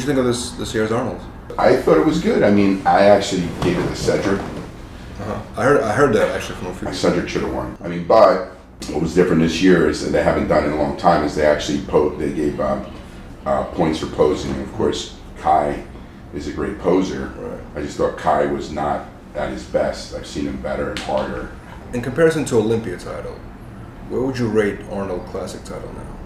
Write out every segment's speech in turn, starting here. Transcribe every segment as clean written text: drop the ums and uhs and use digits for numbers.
you think of this year's Arnold? I thought it was good. I mean, I actually gave it to Cedric. I heard that actually from a few people. Cedric should have won. I mean, but what was different this year is that they haven't done it in a long time. Is they actually they gave points for posing. And of course, Kai is a great poser. Right. I just thought Kai was not at his best. I've seen him better and harder. In comparison to Olympia title, where would you rate Arnold Classic title now?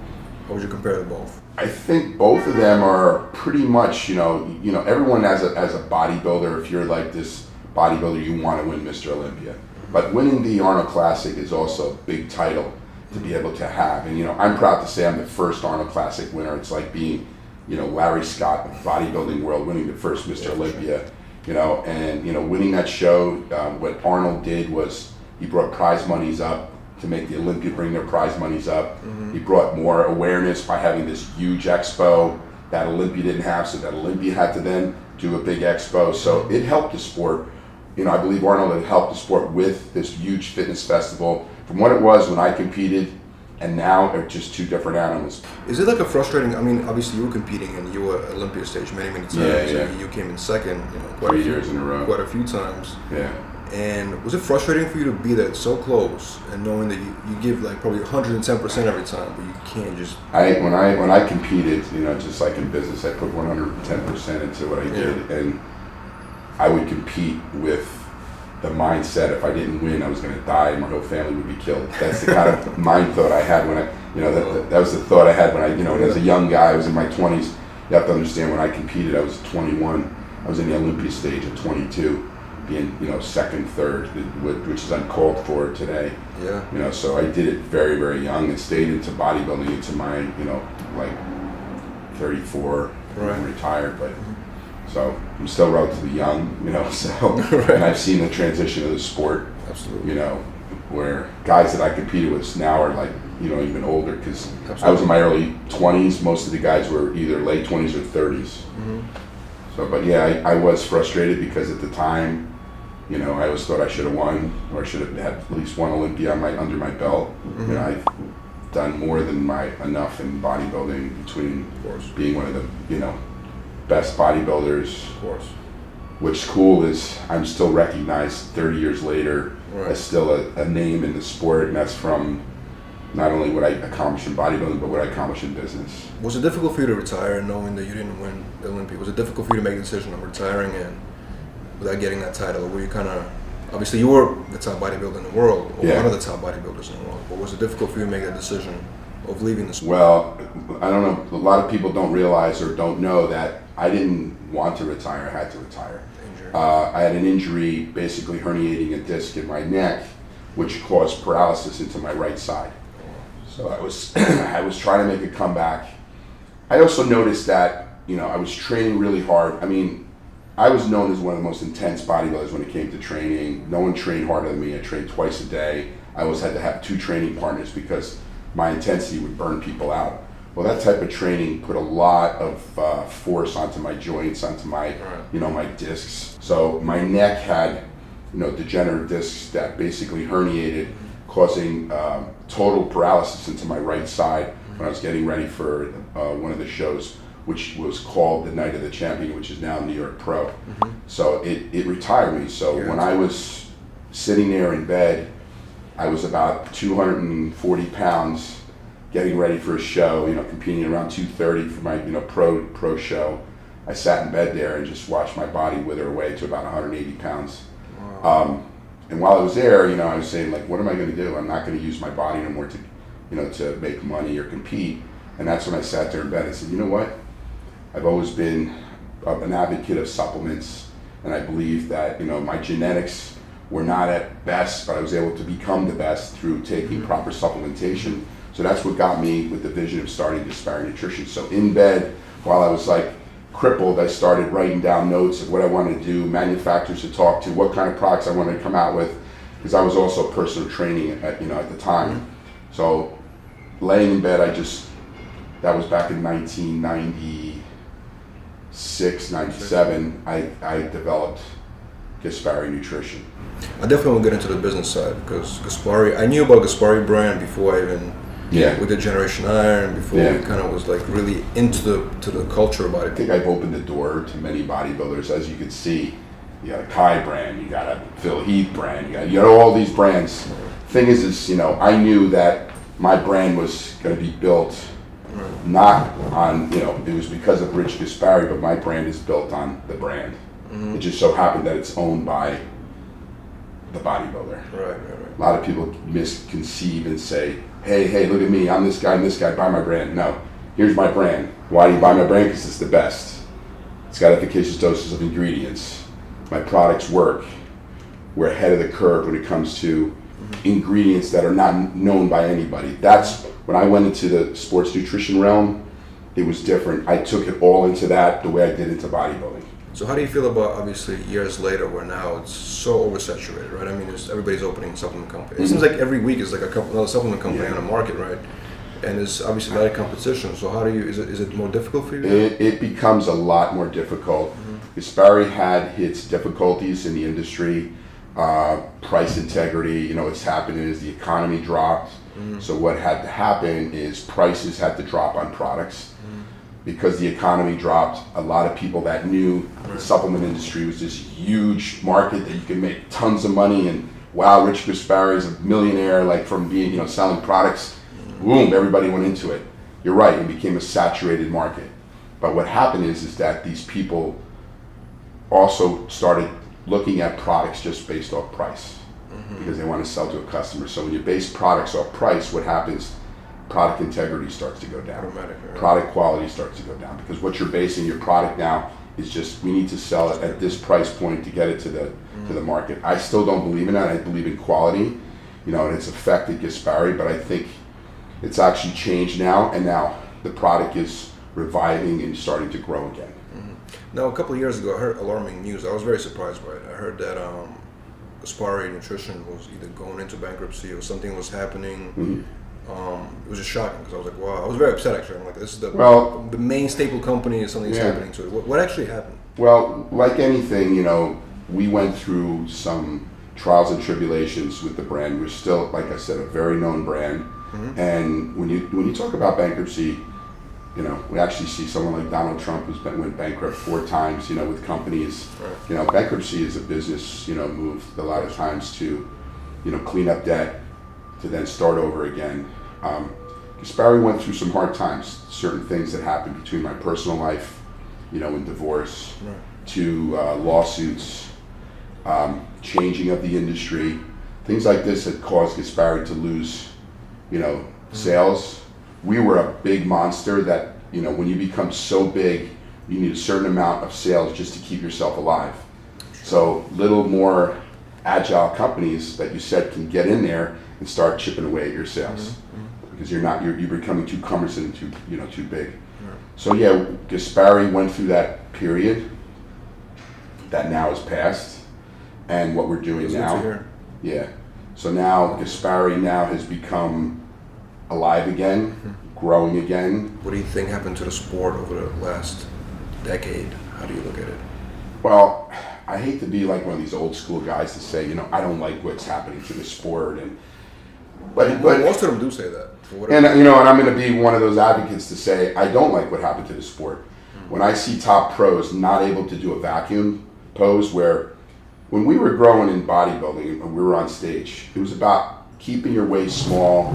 How would you compare the both? I think both of them are pretty much, everyone as a bodybuilder, if you're like this bodybuilder, you want to win Mr. Olympia. But winning the Arnold Classic is also a big title to be able to have. And, I'm proud to say I'm the first Arnold Classic winner. It's like being, Larry Scott in the bodybuilding world, winning the first Mr. Olympia, and, winning that show. What Arnold did was he brought prize monies up to make the Olympia bring their prize monies up. He brought more awareness by having this huge expo that Olympia didn't have, so that Olympia had to then do a big expo. So it helped the sport. I believe Arnold had helped the sport with this huge fitness festival. From what it was when I competed, and now they're just two different animals. Is it like a frustrating, obviously you were competing and you were Olympia stage many times. Yeah. You came in second, quite 3 years in a row. Quite a few times. Yeah. And was it frustrating for you to be there so close and knowing that you give like probably 110% every time, but you can't just... When I competed, just like in business, I put 110% into what I did, and I would compete with the mindset if I didn't win, I was going to die and my whole family would be killed. That's the kind of mind thought I had when that was the thought I had when as a young guy, I was in my 20s. You have to understand, when I competed, I was 21. I was in the Olympia stage at 22. Being, second, third, which is uncalled for today. Yeah. So I did it very, very young and stayed into bodybuilding into my, like 34, right. I'm retired, but so I'm still relatively young, so, right. And I've seen the transition of the sport, absolutely, where guys that I competed with now are like, even older, because I was in my early 20s, most of the guys were either late 20s or 30s. So, but yeah, I was frustrated because at the time, I always thought I should have won, or I should have had at least one Olympia under my belt. I've done more than enough in bodybuilding, between being one of the best bodybuilders. Of course. What's cool is I'm still recognized 30 years later as still a name in the sport, and that's from not only what I accomplished in bodybuilding, but what I accomplished in business. Was it difficult for you to retire knowing that you didn't win the Olympia? Was it difficult for you to make the decision of retiring and without getting that title? Or were you kind of, obviously you were the top bodybuilder in the world, or one of the top bodybuilders in the world, but was it difficult for you to make that decision of leaving the sport? Well, I don't know, a lot of people don't realize or don't know that I didn't want to retire, I had to retire. I had an injury, basically herniating a disc in my neck, which caused paralysis into my right side. So I was trying to make a comeback. I also noticed that, I was training really hard. I mean, I was known as one of the most intense bodybuilders when it came to training. No one trained harder than me. I trained twice a day. I always had to have 2 training partners because my intensity would burn people out. Well, that type of training put a lot of force onto my joints, onto my, my discs. So my neck had, degenerative discs that basically herniated, causing total paralysis into my right side when I was getting ready for one of the shows, which was called the Night of the Champion, which is now New York Pro. So it retired me. So when I was sitting there in bed, I was about 240 pounds, getting ready for a show, competing around 230 for my, pro show. I sat in bed there and just watched my body wither away to about 180 pounds. Wow. And while I was there, I was saying, like, what am I going to do? I'm not going to use my body anymore to, to make money or compete. And that's when I sat there in bed and said, you know what? I've always been an advocate of supplements, and I believe that, my genetics were not at best, but I was able to become the best through taking proper supplementation. So that's what got me with the vision of starting Gaspari Nutrition. So in bed, while I was like crippled, I started writing down notes of what I wanted to do, manufacturers to talk to, what kind of products I wanted to come out with, because I was also personal training at the time. So laying in bed, that was back in 1996, 97, I developed Gaspari Nutrition. I definitely want to get into the business side because Gaspari, I knew about Gaspari brand before I even Yeah. with the Generation Iron, before Yeah. we kind of was like really into the culture of I bodybuilding. think I've opened the door to many bodybuilders. As you can see, you got a Kai brand, you got a Phil Heath brand, you got all these brands. Thing is, you know, I knew that my brand was going to be built not on, you know, it was because of Rich Gaspari, but my brand is built on the brand. It just so happened that it's owned by the bodybuilder. Right. A lot of people misconceive and say, hey, look at me, I'm this guy, buy my brand. No, here's my brand. Why do you buy my brand? Because it's the best. It's got efficacious doses of ingredients. My products work. We're ahead of the curve when it comes to ingredients that are not known by anybody. That's when I went into the sports nutrition realm, it was different. I took it all into that the way I did into bodybuilding. So how do you feel about, obviously, years later, where now it's so oversaturated, right? I mean, everybody's opening supplement companies. It seems like every week is like another supplement company on the market, right? And there's obviously a lot of competition. So how do you? Is it more difficult for you? It becomes a lot more difficult. Gaspari had its difficulties in the industry, price integrity. You know, what's happening is the economy dropped. So what had to happen is prices had to drop on products. Because the economy dropped, a lot of people that knew the supplement industry was this huge market that you can make tons of money, and wow, Rich Gaspari is a millionaire, like from being, you know, selling products. Boom, everybody went into it. You're right, it became a saturated market. But what happened is that these people also started looking at products just based off price, because they want to sell to a customer. So when you base products off price, what happens? Product integrity starts to go down. Product quality starts to go down, because what you're basing your product now is just, we need to sell it at this price point to get it to the market. I still don't believe in that. I believe in quality, you know, and it's affected Gaspari, but I think it's actually changed now, and now the product is reviving and starting to grow again. Now, a couple of years ago, I heard alarming news. I was very surprised by it. I heard that Gaspari Nutrition was either going into bankruptcy or something was happening. It was just shocking, because I was like, wow. I was very upset, actually. I'm like, this is the main staple company, something's happening to it. What actually happened? Well, like anything, you know, we went through some trials and tribulations with the brand. We're still, like I said, a very known brand. And when you talk about bankruptcy, you know, we actually see someone like Donald Trump who's went bankrupt 4 times, you know, with companies. You know, bankruptcy is a business, you know, move a lot of times to, you know, clean up debt, to then start over again. Gaspari went through some hard times, certain things that happened between my personal life, you know, in divorce, to lawsuits, changing of the industry, things like this that caused Gaspari to lose, you know, sales. We were a big monster that, you know, when you become so big, you need a certain amount of sales just to keep yourself alive. So little more agile companies that you said can get in there and start chipping away at your sales, because you're becoming too cumbersome and too big. So yeah, Gaspari went through that period that now is past, and what we're doing now. Yeah. So now Gaspari now has become alive again, growing again. What do you think happened to the sport over the last decade? How do you look at it? Well, I hate to be like one of these old school guys to say, you know, I don't like what's happening to the sport, but most of them do say that. And you know, and I'm going to be one of those advocates to say I don't like what happened to the sport. When I see top pros not able to do a vacuum pose, where when we were growing in bodybuilding and we were on stage, it was about keeping your waist small,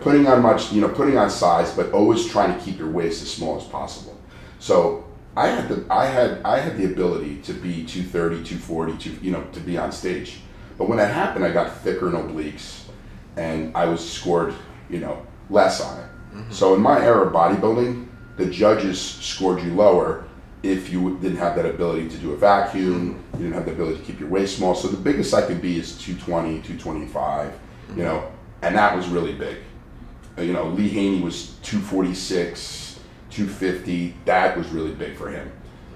putting on size, but always trying to keep your waist as small as possible. So I had the ability to be 230, 240, to be on stage. But when that happened, I got thicker in obliques, and I was scored, you know, less on it. So in my era of bodybuilding, the judges scored you lower if you didn't have that ability to do a vacuum, you didn't have the ability to keep your waist small. So the biggest I could be is 220, 225, you know, and that was really big. You know, Lee Haney was 246, 250, that was really big for him.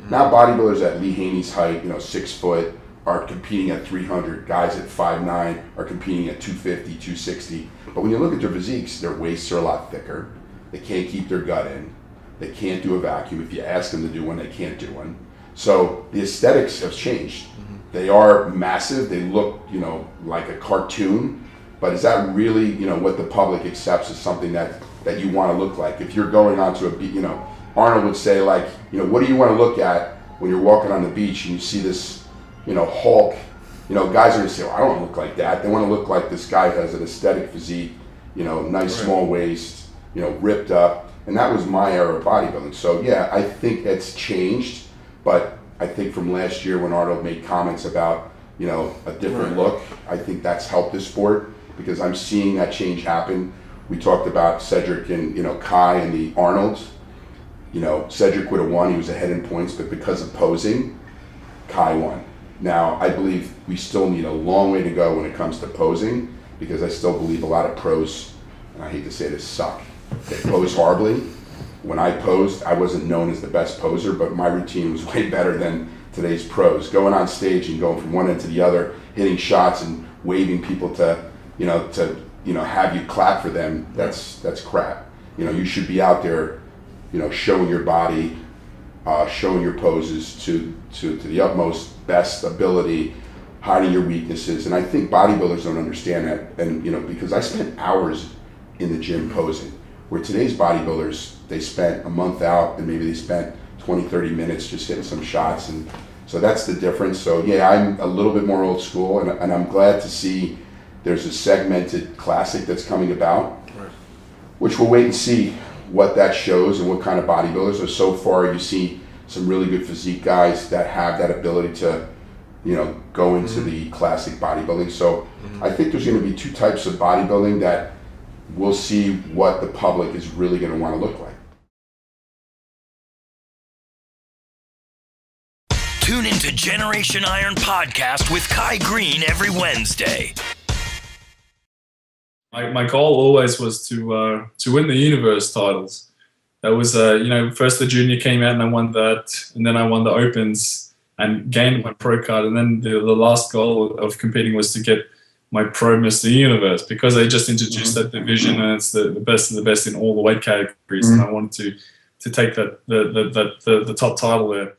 Now bodybuilders at Lee Haney's height, you know, 6 foot, are competing at 300. Guys at 5'9" are competing at 250, 260. But when you look at their physiques, their waists are a lot thicker. They can't keep their gut in. They can't do a vacuum. If you ask them to do one, they can't do one. So the aesthetics have changed. They are massive. They look, you know, like a cartoon. but is that really, what the public accepts as something that you want to look like? If you're going onto a beach, Arnold would say, like, what do you want to look at when you're walking on the beach and you see this, Hulk? Guys are going to say, well, I don't want to look like that. They want to look like this guy who has an aesthetic physique, nice small waist, ripped up. And that was my era of bodybuilding. So yeah, I think it's changed, but I think from last year when Arnold made comments about, a different look, I think that's helped the sport because I'm seeing that change happen. We talked about Cedric and, Kai and the Arnolds. Cedric would have won, he was ahead in points, but because of posing, Kai won. Now, I believe we still need a long way to go when it comes to posing because I still believe a lot of pros, and I hate to say this, suck. They pose horribly. When I posed, I wasn't known as the best poser, but my routine was way better than today's pros. Going on stage and going from one end to the other, hitting shots and waving people to have you clap for them, that's crap. You should be out there, showing your body, showing your poses to the utmost best ability, hiding your weaknesses. And I think bodybuilders don't understand that. And, because I spent hours in the gym posing, where today's bodybuilders, they spent a month out and maybe they spent 20, 30 minutes just hitting some shots. And so that's the difference. So yeah, I'm a little bit more old school and I'm glad to see there's a segmented classic that's coming about, which we'll wait and see what that shows and what kind of bodybuilders. So far you see some really good physique guys that have that ability to, go into the classic bodybuilding. So I think there's going to be two types of bodybuilding that we'll see what the public is really going to want to look like. Tune into Generation Iron Podcast with Kai Green every Wednesday. My goal always was to win the universe titles. That was, first the junior came out and I won that, and then I won the opens and gained my pro card, and then the last goal of competing was to get my pro Mr. Universe because they just introduced that division and it's the best of the best in all the weight categories, and I wanted to take the top title there.